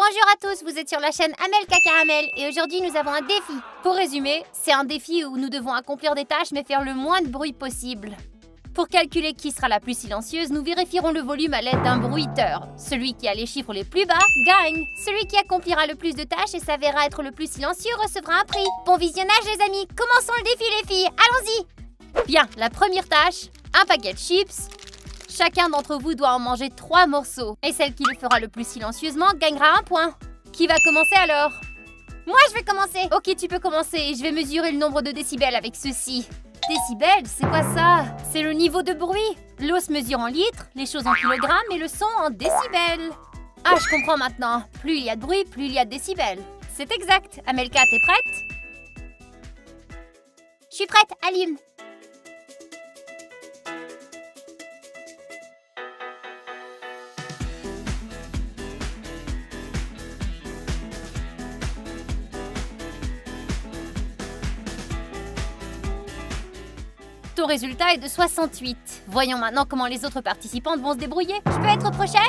Bonjour à tous, vous êtes sur la chaîne Amelka Caramel et aujourd'hui nous avons un défi. Pour résumer, c'est un défi où nous devons accomplir des tâches mais faire le moins de bruit possible. Pour calculer qui sera la plus silencieuse, nous vérifierons le volume à l'aide d'un bruiteur. Celui qui a les chiffres les plus bas gagne. Celui qui accomplira le plus de tâches et s'avérera être le plus silencieux recevra un prix. Bon visionnage les amis, commençons le défi les filles, allons-y. Bien, la première tâche, un paquet de chips. Chacun d'entre vous doit en manger 3 morceaux. Et celle qui le fera le plus silencieusement gagnera un point. Qui va commencer alors? Moi je vais commencer. Ok, tu peux commencer. Je vais mesurer le nombre de décibels avec ceci. Décibels, c'est quoi ça? C'est le niveau de bruit. L'eau se mesure en litres, les choses en kilogrammes et le son en décibels. Ah, je comprends maintenant. Plus il y a de bruit, plus il y a de décibels. C'est exact. Amelka, t'es prête? Je suis prête, allume. Ton résultat est de 68. Voyons maintenant comment les autres participantes vont se débrouiller. Je peux être prochaine?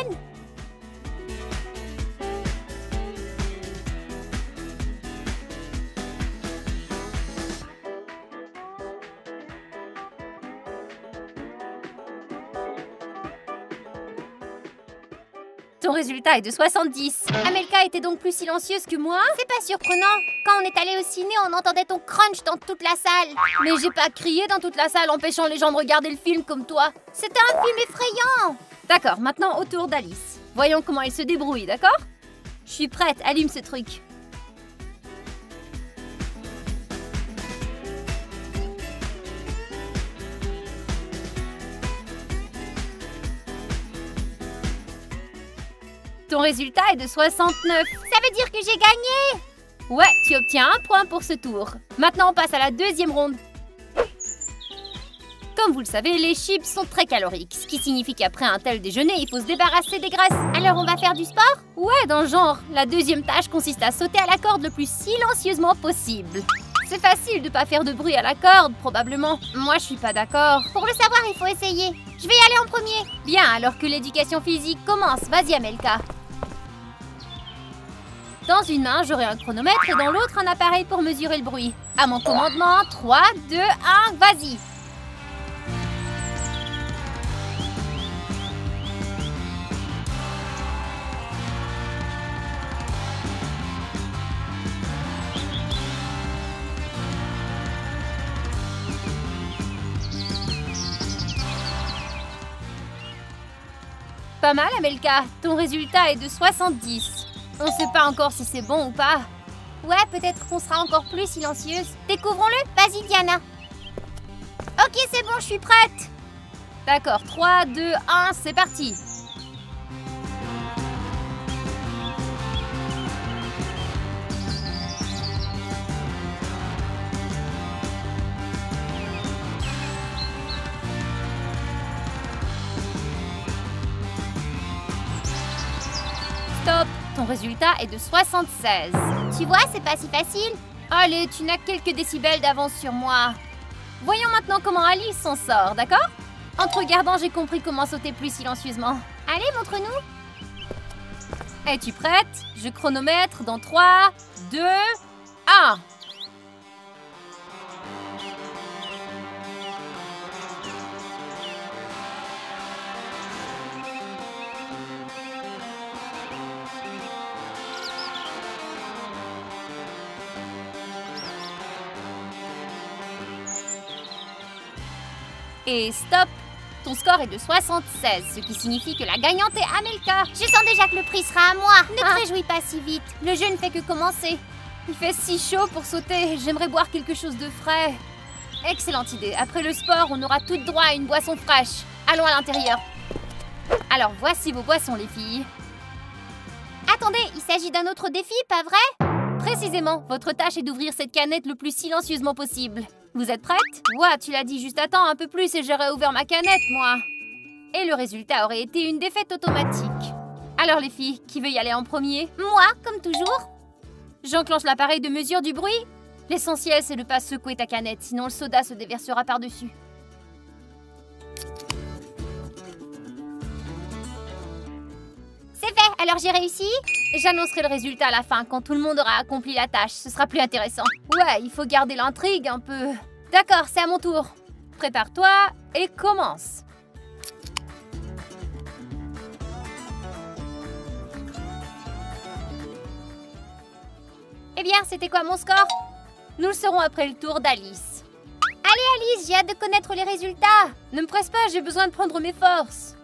Ton résultat est de 70. Amelka était donc plus silencieuse que moi? C'est pas surprenant. Quand on est allé au ciné, on entendait ton crunch dans toute la salle. Mais j'ai pas crié dans toute la salle empêchant les gens de regarder le film comme toi. C'était un film effrayant. D'accord, maintenant au tour d'Alice. Voyons comment elle se débrouille, d'accord? Je suis prête, allume ce truc. Ton résultat est de 69. Ça veut dire que j'ai gagné? Ouais, tu obtiens un point pour ce tour. Maintenant, on passe à la deuxième ronde. Comme vous le savez, les chips sont très caloriques, ce qui signifie qu'après un tel déjeuner, il faut se débarrasser des graisses. Alors, on va faire du sport? Ouais, dans le genre. La deuxième tâche consiste à sauter à la corde le plus silencieusement possible. C'est facile de pas faire de bruit à la corde, probablement. Moi, je suis pas d'accord. Pour le savoir, il faut essayer. Je vais y aller en premier. Bien, alors que l'éducation physique commence. Vas-y, Amelka. Dans une main, j'aurai un chronomètre et dans l'autre, un appareil pour mesurer le bruit. À mon commandement, 3, 2, 1, vas-y! Pas mal, Amelka. Ton résultat est de 70. On sait pas encore si c'est bon ou pas. Ouais, peut-être qu'on sera encore plus silencieuse. Découvrons-le. Vas-y, Diana. Ok, c'est bon, je suis prête. D'accord, 3, 2, 1, c'est parti. Stop. Ton résultat est de 76. Tu vois, c'est pas si facile. Allez, tu n'as quelques décibels d'avance sur moi. Voyons maintenant comment Alice s'en sort, d'accord? En te regardant, j'ai compris comment sauter plus silencieusement. Allez, montre-nous. Es-tu prête? Je chronomètre dans 3, 2, 1. Et stop! Ton score est de 76, ce qui signifie que la gagnante est Amelka. Je sens déjà que le prix sera à moi. Ne te réjouis pas si vite. Le jeu ne fait que commencer. Il fait si chaud pour sauter. J'aimerais boire quelque chose de frais. Excellente idée. Après le sport, on aura tout droit à une boisson fraîche. Allons à l'intérieur. Alors, voici vos boissons, les filles. Attendez, il s'agit d'un autre défi, pas vrai? Précisément, votre tâche est d'ouvrir cette canette le plus silencieusement possible. Vous êtes prête? Ouais, tu l'as dit juste à temps, un peu plus et j'aurais ouvert ma canette, moi. Et le résultat aurait été une défaite automatique. Alors les filles, qui veut y aller en premier? Moi, comme toujours. J'enclenche l'appareil de mesure du bruit. L'essentiel, c'est de ne pas secouer ta canette, sinon le soda se déversera par-dessus. C'est fait! alors j'ai réussi? J'annoncerai le résultat à la fin, quand tout le monde aura accompli la tâche. Ce sera plus intéressant. Ouais, il faut garder l'intrigue un peu. D'accord, c'est à mon tour. Prépare-toi et commence. Eh bien, c'était quoi mon score? Nous le saurons après le tour d'Alice. Allez Alice, j'ai hâte de connaître les résultats. Ne me presse pas, j'ai besoin de prendre mes forces.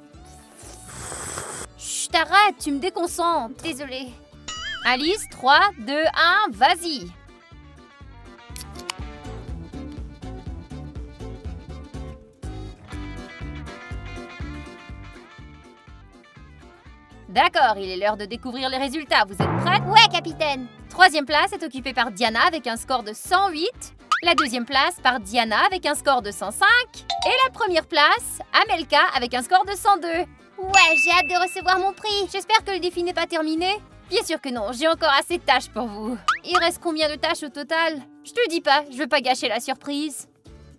Chut, arrête, tu me déconcentres. Désolée. Alice, 3, 2, 1, vas-y. D'accord, il est l'heure de découvrir les résultats. Vous êtes prêts? Ouais, capitaine. Troisième place est occupée par Diana avec un score de 108. La deuxième place par Diana avec un score de 105. Et la première place, Amelka avec un score de 102. Ouais, j'ai hâte de recevoir mon prix. J'espère que le défi n'est pas terminé. Bien sûr que non, j'ai encore assez de tâches pour vous. Il reste combien de tâches au total? Je te le dis pas, je veux pas gâcher la surprise.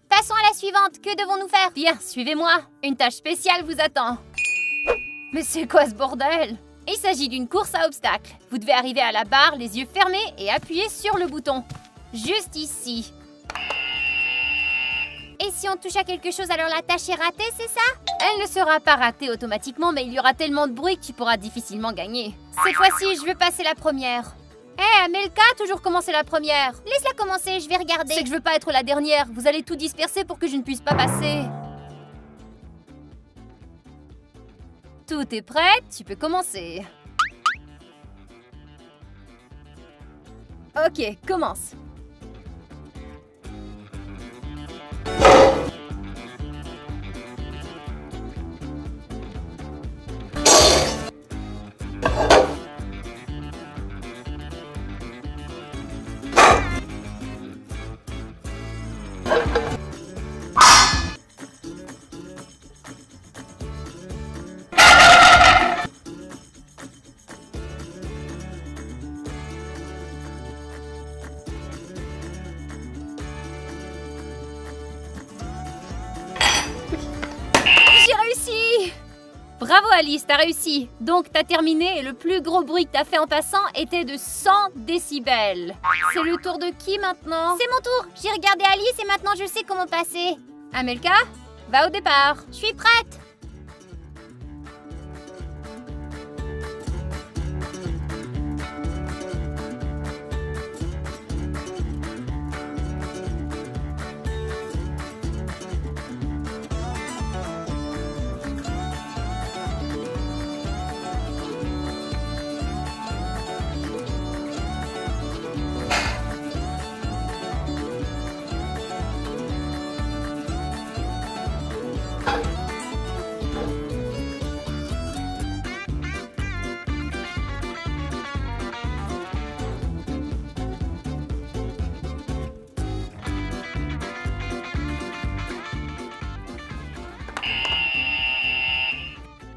Passons à la suivante, que devons-nous faire? Bien, suivez-moi. Une tâche spéciale vous attend. Mais c'est quoi ce bordel? Il s'agit d'une course à obstacles. Vous devez arriver à la barre, les yeux fermés et appuyer sur le bouton. Juste ici. Et si on touche à quelque chose, alors la tâche est ratée, c'est ça? Elle ne sera pas ratée automatiquement, mais il y aura tellement de bruit que tu pourras difficilement gagner. Cette fois-ci, je vais passer la première. Hé, Amelka, toujours commencer la première. Laisse-la commencer, je vais regarder. C'est que je veux pas être la dernière. Vous allez tout disperser pour que je ne puisse pas passer. Tout est prêt, tu peux commencer. Ok, commence. Bravo Alice, t'as réussi. Donc t'as terminé et le plus gros bruit que t'as fait en passant était de 100 décibels. C'est le tour de qui maintenant? C'est mon tour. J'ai regardé Alice et maintenant je sais comment passer. Amelka, va au départ. Je suis prête.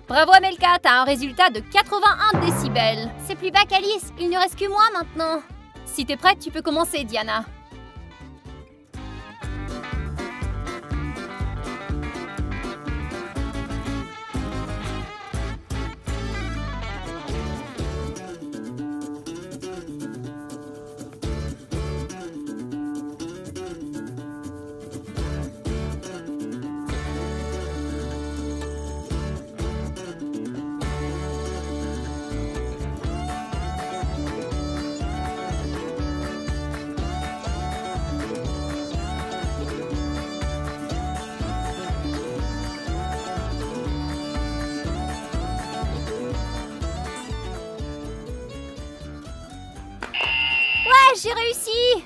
Bravo Amelka, t'as un résultat de 81 décibels. C'est plus bas qu'Alice, il ne reste que moi maintenant. Si t'es prête, tu peux commencer, Diana. J'ai réussi!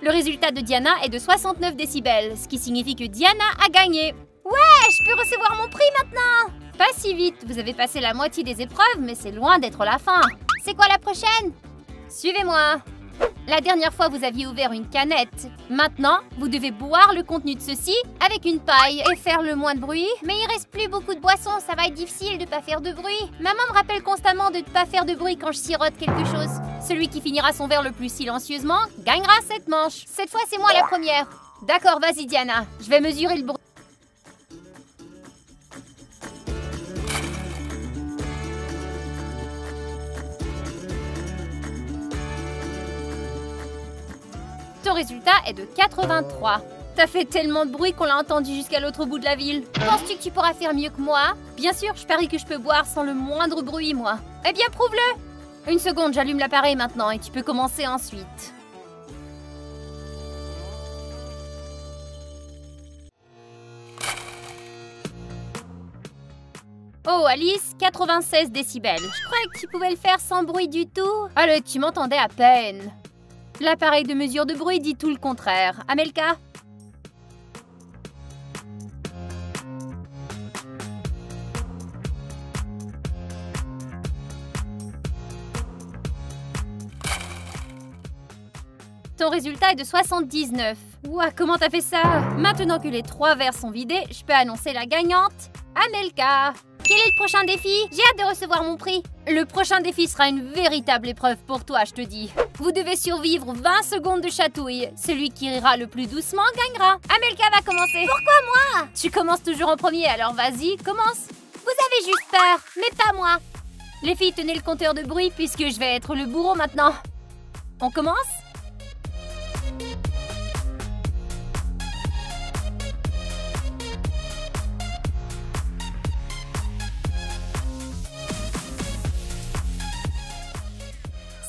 Le résultat de Diana est de 69 décibels, ce qui signifie que Diana a gagné. Ouais, je peux recevoir mon prix maintenant! Pas si vite, vous avez passé la moitié des épreuves, mais c'est loin d'être la fin. C'est quoi la prochaine? Suivez-moi. La dernière fois, vous aviez ouvert une canette. Maintenant, vous devez boire le contenu de ceci avec une paille et faire le moins de bruit. Mais il reste plus beaucoup de boissons, ça va être difficile de pas faire de bruit. Maman me rappelle constamment de ne pas faire de bruit quand je sirote quelque chose. Celui qui finira son verre le plus silencieusement gagnera cette manche. Cette fois, c'est moi la première. D'accord, vas-y Diana, je vais mesurer le bruit. Ton résultat est de 83. T'as fait tellement de bruit qu'on l'a entendu jusqu'à l'autre bout de la ville. Penses-tu que tu pourras faire mieux que moi? Bien sûr, je parie que je peux boire sans le moindre bruit, moi. Eh bien, prouve-le! Une seconde, j'allume l'appareil maintenant et tu peux commencer ensuite. Oh, Alice, 96 décibels. Je croyais que tu pouvais le faire sans bruit du tout. Allez, tu m'entendais à peine. L'appareil de mesure de bruit dit tout le contraire. Amelka? Ton résultat est de 79. Ouah, comment t'as fait ça? Maintenant que les 3 verres sont vidés, je peux annoncer la gagnante, Amelka. Quel est le prochain défi? J'ai hâte de recevoir mon prix. Le prochain défi sera une véritable épreuve pour toi, je te dis. Vous devez survivre 20 secondes de chatouille. Celui qui rira le plus doucement gagnera. Amelka va commencer. Pourquoi moi? Tu commences toujours en premier, alors vas-y, commence. Vous avez juste peur, mais pas moi. Les filles, tenez le compteur de bruit puisque je vais être le bourreau maintenant. On commence?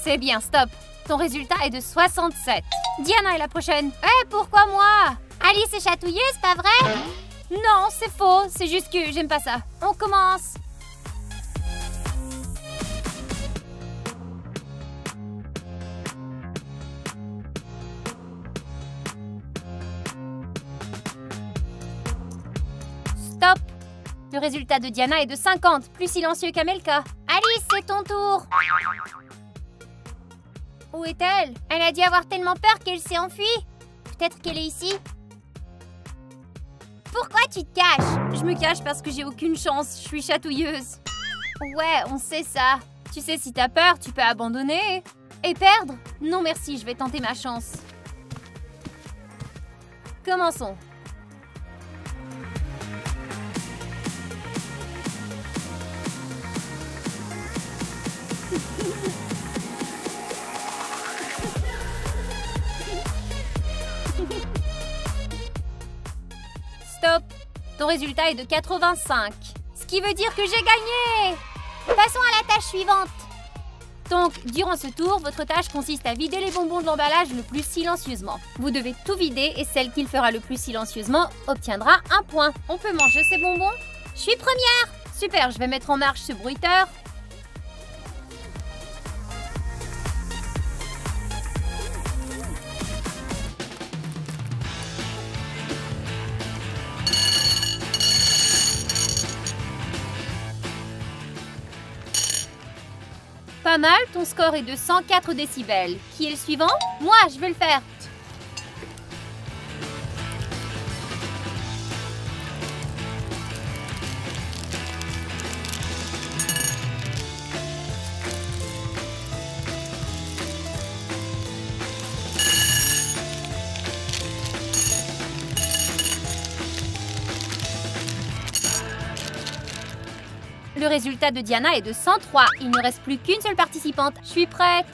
C'est bien, stop. Ton résultat est de 67. Diana est la prochaine. Eh, pourquoi moi? Alice est chatouilleuse, pas vrai? Non, c'est faux. C'est juste que j'aime pas ça. On commence. Stop. Le résultat de Diana est de 50, plus silencieux qu'Amelka. Alice, c'est ton tour. Où est-elle? Elle a dû avoir tellement peur qu'elle s'est enfuie. Peut-être qu'elle est ici. Pourquoi tu te caches? Je me cache parce que j'ai aucune chance. Je suis chatouilleuse. Ouais, on sait ça. Tu sais, si t'as peur, tu peux abandonner. Et perdre? Non merci, je vais tenter ma chance. Commençons. Stop. Ton résultat est de 85. Ce qui veut dire que j'ai gagné. Passons à la tâche suivante. Donc, durant ce tour, votre tâche consiste à vider les bonbons de l'emballage le plus silencieusement. Vous devez tout vider et celle qui le fera le plus silencieusement obtiendra un point. On peut manger ces bonbons? Je suis première. Super, je vais mettre en marche ce bruiteur. Pas mal, ton score est de 104 décibels. Qui est le suivant? Moi, je vais le faire. Le résultat de Diana est de 103. Il ne reste plus qu'une seule participante. Je suis prête.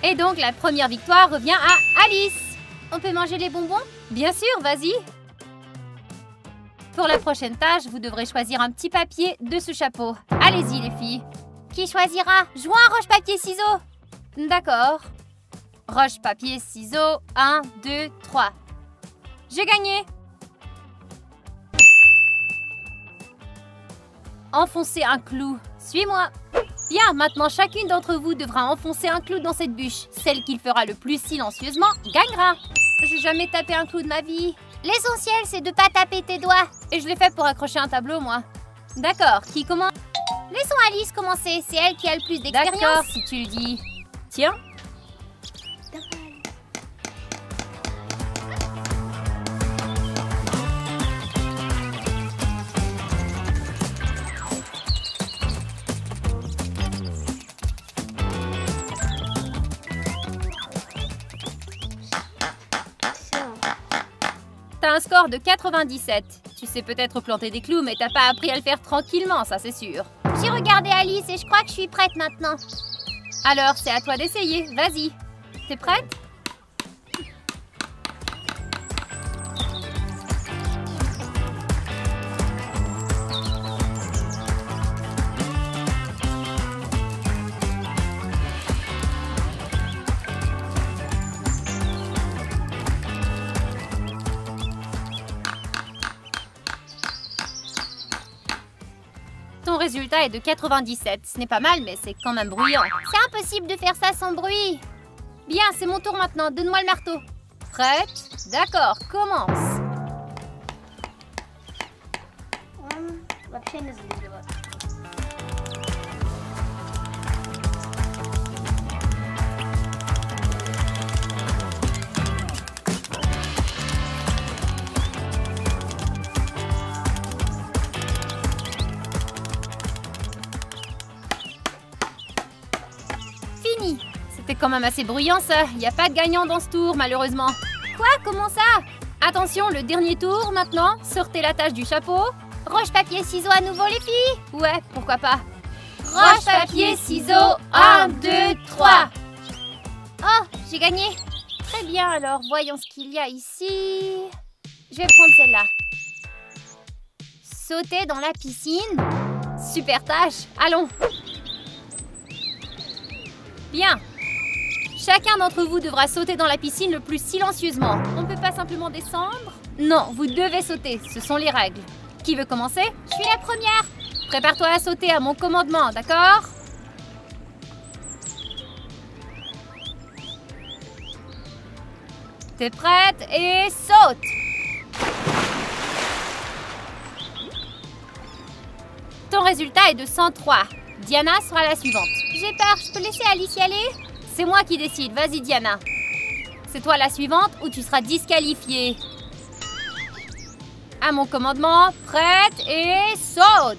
Et donc, la première victoire revient à Alice. On peut manger les bonbons? Bien sûr, vas-y. Pour la prochaine tâche, vous devrez choisir un petit papier de ce chapeau. Allez-y, les filles. Qui choisira? Jouons à roche-papier-ciseaux. D'accord. Roche-papier-ciseaux. 1, 2, 3. J'ai gagné. Enfoncer un clou. Suis-moi. Bien, maintenant chacune d'entre vous devra enfoncer un clou dans cette bûche. Celle qui le fera le plus silencieusement gagnera. J'ai jamais tapé un clou de ma vie. L'essentiel, c'est de pas taper tes doigts. Et je l'ai fait pour accrocher un tableau, moi. D'accord, qui commence? Laissons Alice commencer, c'est elle qui a le plus d'expérience. D'accord, si tu le dis. Tiens. T'as un score de 97. Tu sais peut-être planter des clous, mais t'as pas appris à le faire tranquillement, ça c'est sûr. J'ai regardé Alice et je crois que je suis prête maintenant. Alors, c'est à toi d'essayer. Vas-y. T'es prête? Ton résultat est de 97. Ce n'est pas mal, mais c'est quand même bruyant. C'est impossible de faire ça sans bruit. Bien, c'est mon tour maintenant. Donne-moi le marteau. Prête? D'accord, commence. Fini. C'était quand même assez bruyant ça. Il n'y a pas de gagnant dans ce tour, malheureusement. Quoi? Comment ça? Attention, le dernier tour maintenant. Sortez la tâche du chapeau. Roche, papier, ciseaux à nouveau les filles? Ouais, pourquoi pas. Roche, papier, ciseaux, 1, 2, 3. Oh, j'ai gagné. Très bien, alors voyons ce qu'il y a ici. Je vais prendre celle-là. Sauter dans la piscine. Super tâche, allons. Bien. Chacun d'entre vous devra sauter dans la piscine le plus silencieusement. On ne peut pas simplement descendre? Non, vous devez sauter, ce sont les règles. Qui veut commencer? Je suis la première. Prépare-toi à sauter à mon commandement, d'accord? T'es prête et saute! Ton résultat est de 103. Diana sera la suivante. J'ai peur, je peux laisser Alice y aller? C'est moi qui décide, vas-y Diana. C'est toi la suivante ou tu seras disqualifiée. À mon commandement, prête et saute!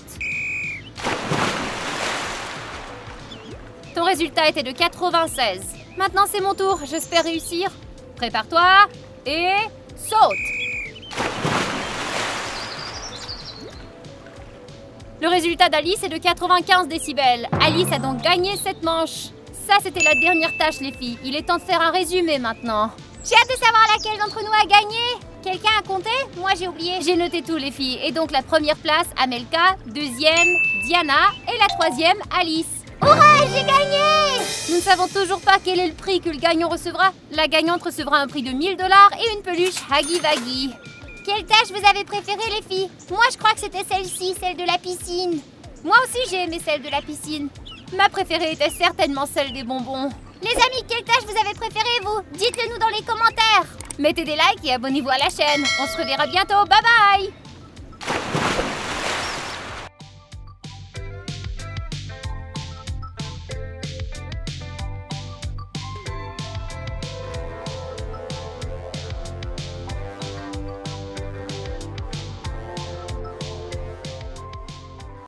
Ton résultat était de 96. Maintenant c'est mon tour, j'espère réussir. Prépare-toi et saute! Le résultat d'Alice est de 95 décibels. Alice a donc gagné cette manche. Ça, c'était la dernière tâche, les filles. Il est temps de faire un résumé maintenant. J'ai hâte de savoir laquelle d'entre nous a gagné. Quelqu'un a compté? Moi, j'ai oublié. J'ai noté tout, les filles. Et donc, la première place, Amelka. Deuxième, Diana. Et la troisième, Alice. Hurrah, j'ai gagné! Nous ne savons toujours pas quel est le prix que le gagnant recevra. La gagnante recevra un prix de 1000 $ et une peluche Huggy Wuggy. Quelle tâche vous avez préférée, les filles? Moi, je crois que c'était celle-ci, celle de la piscine. Moi aussi, j'ai aimé celle de la piscine. Ma préférée était certainement celle des bonbons. Les amis, quelle tâche vous avez préférée, vous? Dites-le nous dans les commentaires. Mettez des likes et abonnez-vous à la chaîne. On se reverra bientôt. Bye bye!